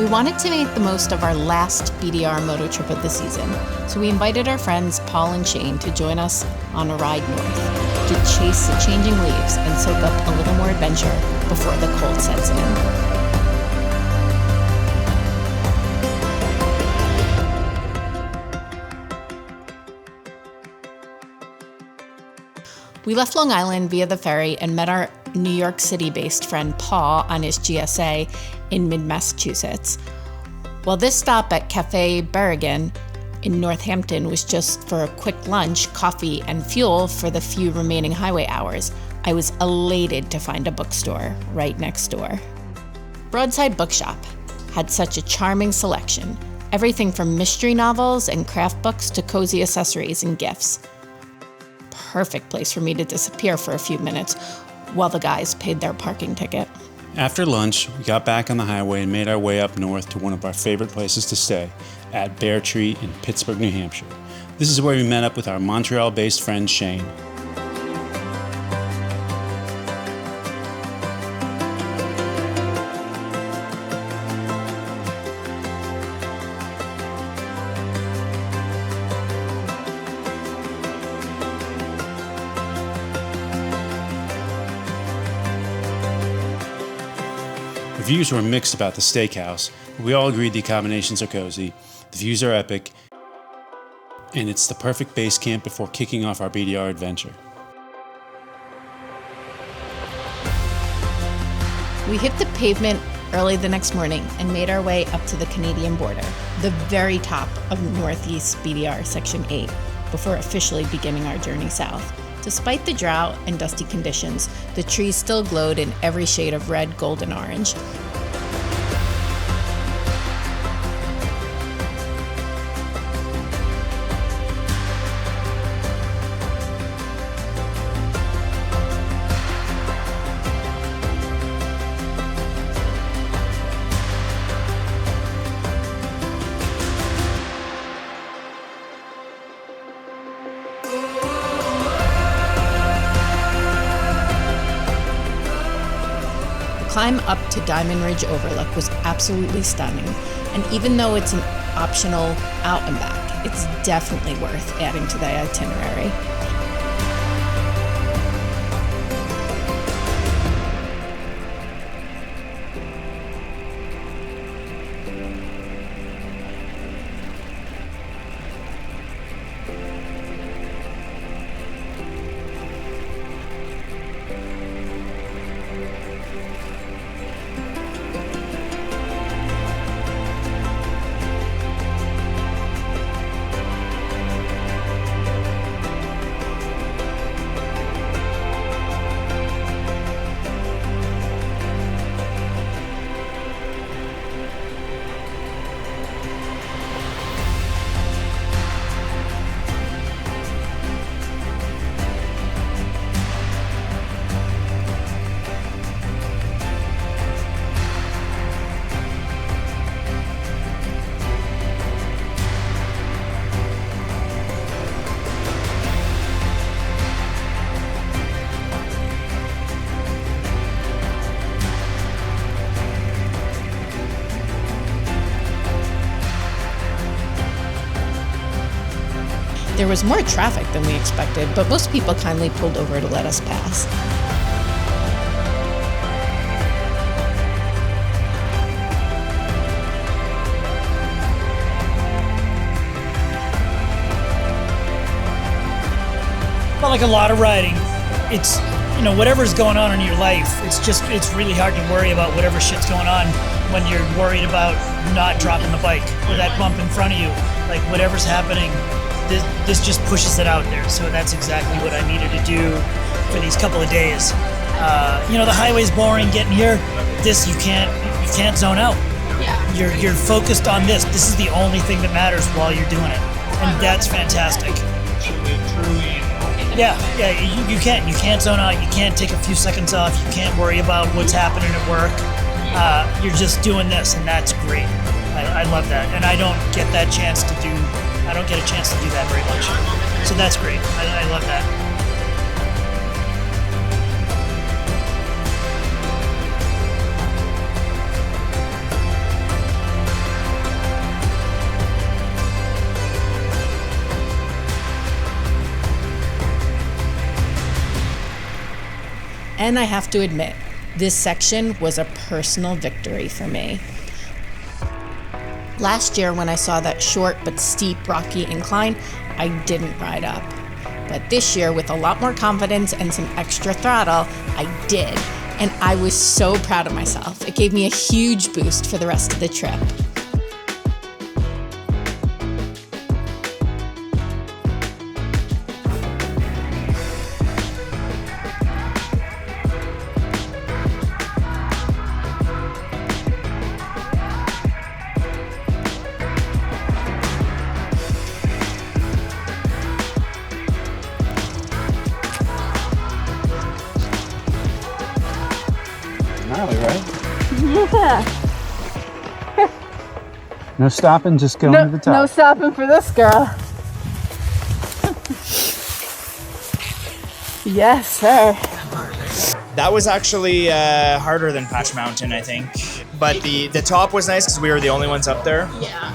We wanted to make the most of our last BDR moto trip of the season, so we invited our friends Paul and Shane to join us on a ride north, to chase the changing leaves and soak up a little more adventure before the cold sets in. We left Long Island via the ferry and met our New York City-based friend Paul on his GSA in mid-Massachusetts. While this stop at Café Beregen in Northampton was just for a quick lunch, coffee, and fuel for the few remaining highway hours, I was elated to find a bookstore right next door. Broadside Bookshop had such a charming selection, everything from mystery novels and craft books to cozy accessories and gifts. Perfect place for me to disappear for a few minutes while the guys paid their parking ticket. After lunch, we got back on the highway and made our way up north to one of our favorite places to stay, at Bear Tree in Pittsburgh, New Hampshire. This is where we met up with our Montreal-based friend Shane. Reviews were mixed about the steakhouse, but we all agreed the accommodations are cozy, the views are epic, and it's the perfect base camp before kicking off our BDR adventure. We hit the pavement early the next morning and made our way up to the Canadian border, the very top of Northeast BDR Section 8, before officially beginning our journey south. Despite the drought and dusty conditions, the trees still glowed in every shade of red, gold, and orange. The climb up to Diamond Ridge Overlook was absolutely stunning, and even though it's an optional out and back, it's definitely worth adding to the itinerary. There was more traffic than we expected, but most people kindly pulled over to let us pass. But like a lot of riding, it's, whatever's going on in your life, it's really hard to worry about whatever shit's going on when you're worried about not dropping the bike or that bump in front of you. Like whatever's happening, this just pushes it out there. So that's exactly what I needed to do for these couple of days. The highway's boring getting here. This you can't zone out. Yeah. You're focused on this. This is the only thing that matters while you're doing it, and that's fantastic. Yeah, you can't zone out. You can't take a few seconds off. You can't worry about what's happening at work. You're just doing this, and that's great. I love that, and I don't get a chance to do that very much. So that's great. I love that. And I have to admit, this section was a personal victory for me. Last year, when I saw that short but steep rocky incline, I didn't ride up. But this year, with a lot more confidence and some extra throttle, I did. And I was so proud of myself. It gave me a huge boost for the rest of the trip. Gnarly, right? Yeah. No stopping, just going to the top. No stopping for this girl. Yes, sir. That was actually harder than Patch Mountain, I think. But the top was nice because we were the only ones up there. Yeah.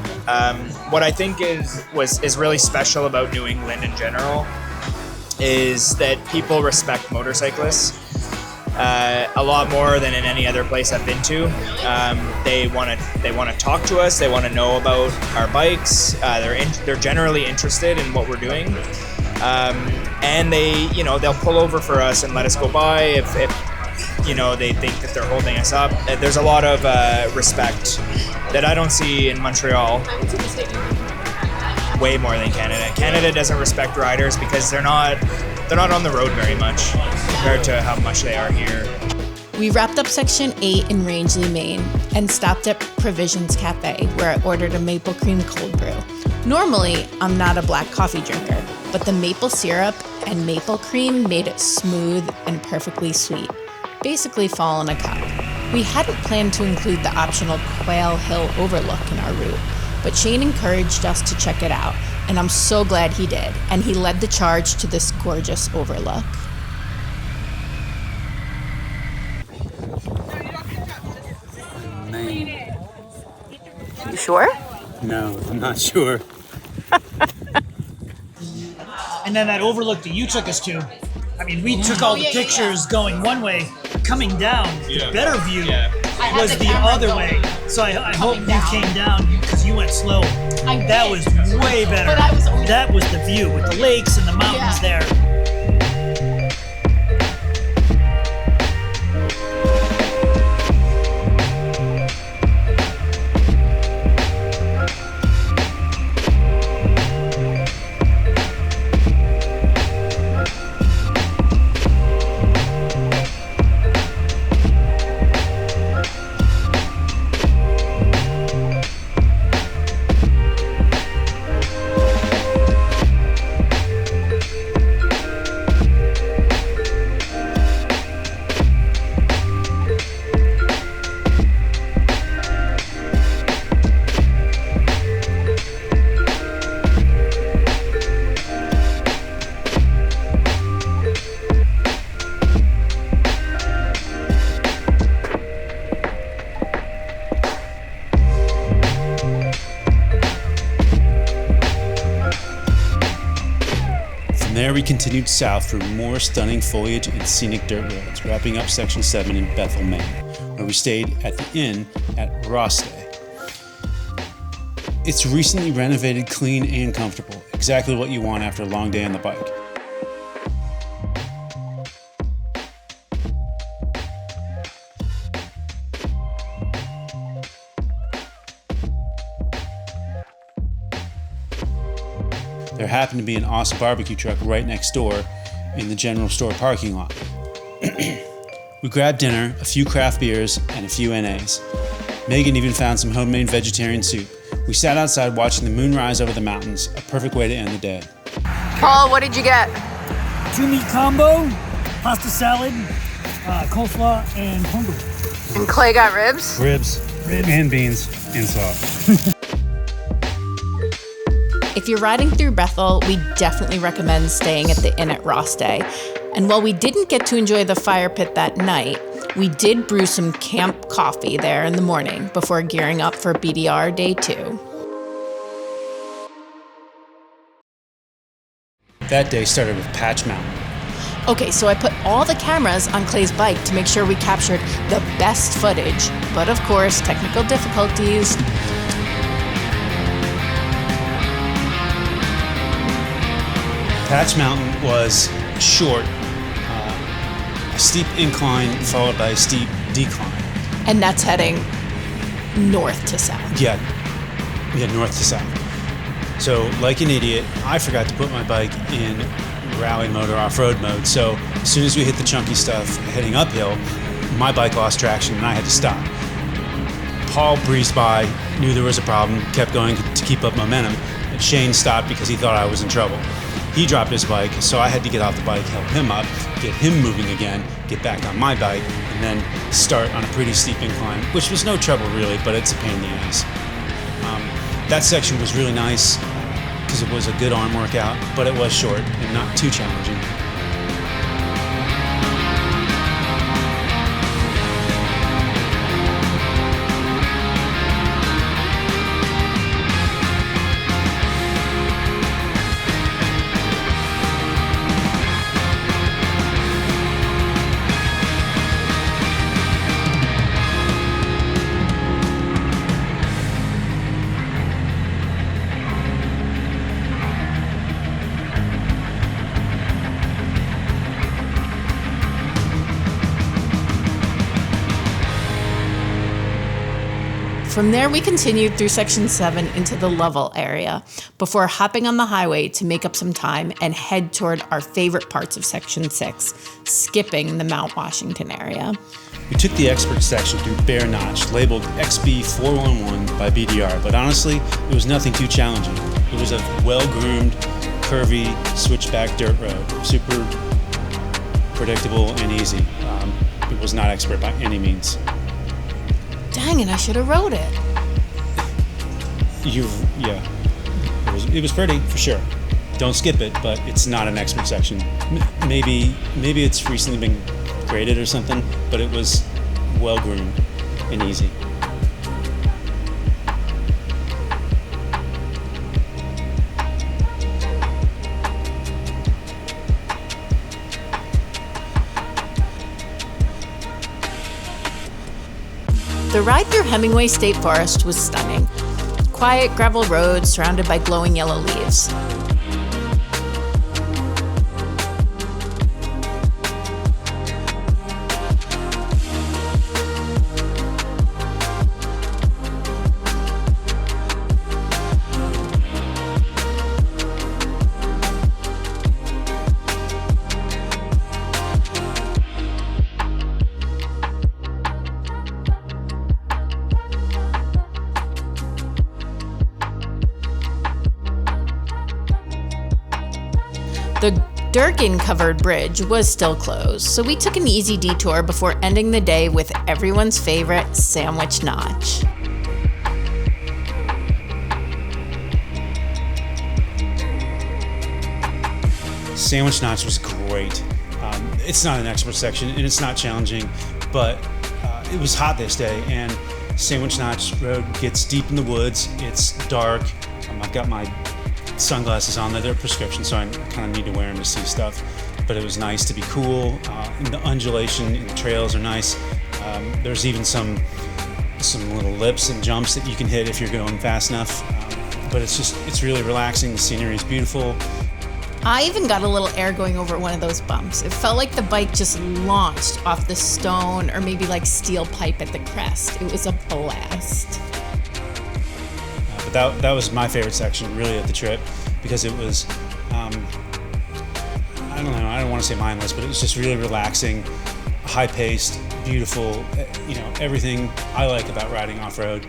What I think is really special about New England in general is that people respect motorcyclists a lot more than in any other place I've been to. They want to talk to us. They want to know about our bikes. They're generally interested in what we're doing. And they'll pull over for us and let us go by if they think that they're holding us up. There's a lot of respect that I don't see in Montreal. Way more than Canada. Canada doesn't respect riders because they're not on the road very much compared to how much they are here. We wrapped up Section 8 in Rangeley, Maine, and stopped at Provisions Café, where I ordered a maple cream cold brew. Normally, I'm not a black coffee drinker, but the maple syrup and maple cream made it smooth and perfectly sweet. Basically fall in a cup. We hadn't planned to include the optional Quill Hill Overlook in our route, but Shane encouraged us to check it out, and I'm so glad he did, and he led the charge to this gorgeous overlook. Man. You sure? No, I'm not sure. And then that overlook that you took us to, I mean, we took all the pictures going one way, coming down, the better view was the other way. So I hope you came down because you went slow. That was way better. That was the view with the lakes and the mountains there. There we continued south through more stunning foliage and scenic dirt roads, wrapping up Section 7 in Bethel, Maine, where we stayed at the inn at Broadside. It's recently renovated, clean, and comfortable, exactly what you want after a long day on the bike. There happened to be an awesome barbecue truck right next door in the general store parking lot. We grabbed dinner, a few craft beers, and a few NAs. Megan even found some homemade vegetarian soup. We sat outside watching the moon rise over the mountains, a perfect way to end the day. Paul, what did you get? 2-meat combo, pasta salad, coleslaw, and humble. And Clay got ribs? Ribs. And beans and sauce. If you're riding through Bethel, we definitely recommend staying at the inn at Rossday. And while we didn't get to enjoy the fire pit that night, we did brew some camp coffee there in the morning before gearing up for BDR Day 2. That day started with Patch Mountain. Okay, so I put all the cameras on Clay's bike to make sure we captured the best footage, but of course, technical difficulties. Patch Mountain was short, a steep incline followed by a steep decline. And that's heading north to south. Yeah, north to south. So, like an idiot, I forgot to put my bike in rally mode or off-road mode. So, as soon as we hit the chunky stuff heading uphill, my bike lost traction and I had to stop. Paul breezed by, knew there was a problem, kept going to keep up momentum, and Shane stopped because he thought I was in trouble. He dropped his bike, so I had to get off the bike, help him up, get him moving again, get back on my bike, and then start on a pretty steep incline, which was no trouble really, but it's a pain in the ass. That section was really nice because it was a good arm workout, but it was short and not too challenging. From there, we continued through Section 7 into the Lovell area before hopping on the highway to make up some time and head toward our favorite parts of Section 6, skipping the Mount Washington area. We took the expert section through Bear Notch, labeled XB411 by BDR, but honestly, it was nothing too challenging. It was a well-groomed, curvy, switchback dirt road, super predictable and easy. It was not expert by any means. Dang it, I should have rode it. It was pretty, for sure. Don't skip it, but it's not an expert section. Maybe it's recently been graded or something, but it was well-groomed and easy. The ride through Hemingway State Forest was stunning. Quiet gravel roads surrounded by glowing yellow leaves. The Beregen-covered bridge was still closed, so we took an easy detour before ending the day with everyone's favorite Sandwich Notch. Sandwich Notch was great. It's not an expert section and it's not challenging, but it was hot this day and Sandwich Notch Road gets deep in the woods. It's dark. I've got my sunglasses on. They're prescription, so I kind of need to wear them to see stuff. But it was nice to be cool. And the undulation in the trails are nice. There's even some little lips and jumps that you can hit if you're going fast enough. But it's really relaxing. The scenery is beautiful. I even got a little air going over one of those bumps. It felt like the bike just launched off the stone or maybe like steel pipe at the crest. It was a blast. But that was my favorite section really of the trip because it was, I don't know, I don't want to say mindless, but it was just really relaxing, high-paced, beautiful, everything I like about riding off-road.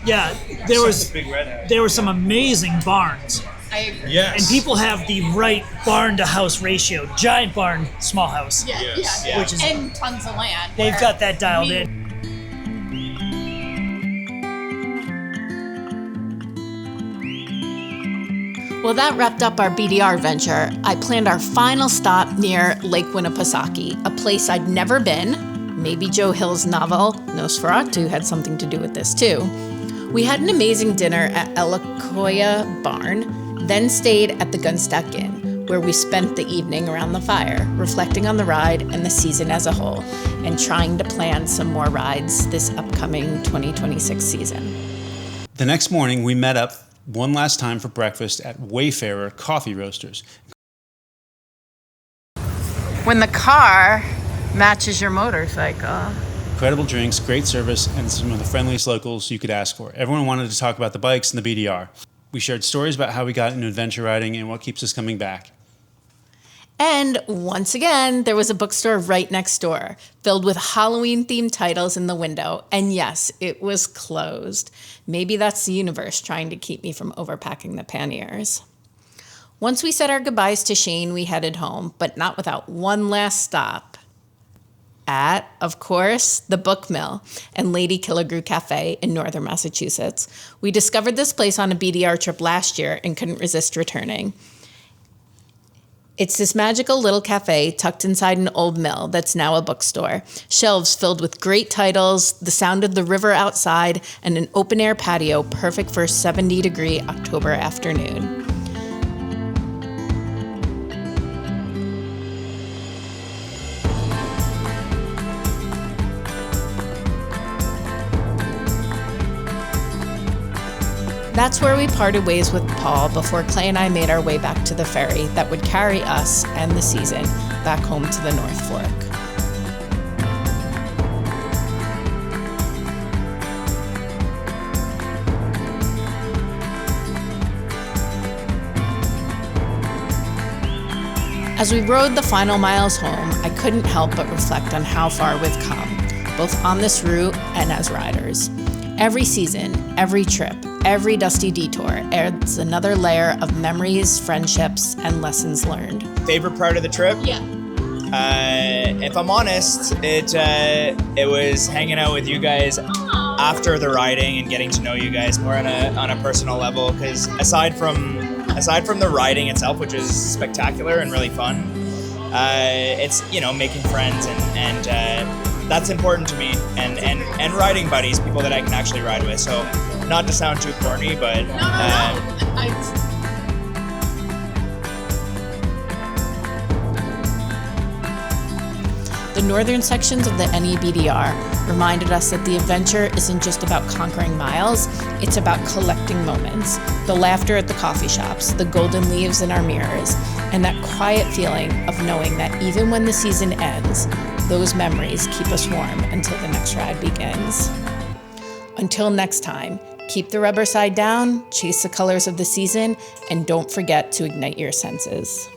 Yeah, there were some amazing barns. I agree. Yes. And people have the right barn to house ratio. Giant barn, small house. Yeah. Which is, and tons of land. They've got that dialed in. Well, that wrapped up our BDR venture. I planned our final stop near Lake Winnipesaukee, a place I'd never been. Maybe Joe Hill's novel, Nosferatu, had something to do with this too. We had an amazing dinner at Elacoya Barn. then stayed at the Gunstock Inn, where we spent the evening around the fire, reflecting on the ride and the season as a whole, and trying to plan some more rides this upcoming 2026 season. The next morning, we met up one last time for breakfast at Wayfarer Coffee Roasters. When the car matches your motorcycle. Incredible drinks, great service, and some of the friendliest locals you could ask for. Everyone wanted to talk about the bikes and the BDR. We shared stories about how we got into adventure riding and what keeps us coming back. And once again, there was a bookstore right next door, filled with Halloween-themed titles in the window. And yes, it was closed. Maybe that's the universe trying to keep me from overpacking the panniers. Once we said our goodbyes to Shane, we headed home, but not without one last stop at, of course, the Book Mill and Lady Killigrew Café in northern Massachusetts. We discovered this place on a BDR trip last year and couldn't resist returning. It's this magical little cafe tucked inside an old mill that's now a bookstore. Shelves filled with great titles, the sound of the river outside, and an open-air patio perfect for a 70-degree October afternoon. That's where we parted ways with Paul before Clay and I made our way back to the ferry that would carry us and the season back home to the North Fork. As we rode the final miles home, I couldn't help but reflect on how far we've come, both on this route and as riders. Every season, every trip, every dusty detour adds another layer of memories, friendships, and lessons learned. Favorite part of the trip? Yeah. If I'm honest, it was hanging out with you guys after the riding and getting to know you guys more on a personal level. Because aside from the riding itself, which is spectacular and really fun, it's making friends and that's important to me, and riding buddies, people that I can actually ride with. So, not to sound too corny, but the northern sections of the NEBDR reminded us that the adventure isn't just about conquering miles, it's about collecting moments. The laughter at the coffee shops, the golden leaves in our mirrors, and that quiet feeling of knowing that even when the season ends, those memories keep us warm until the next ride begins. Until next time, keep the rubber side down, chase the colors of the season, and don't forget to ignite your senses.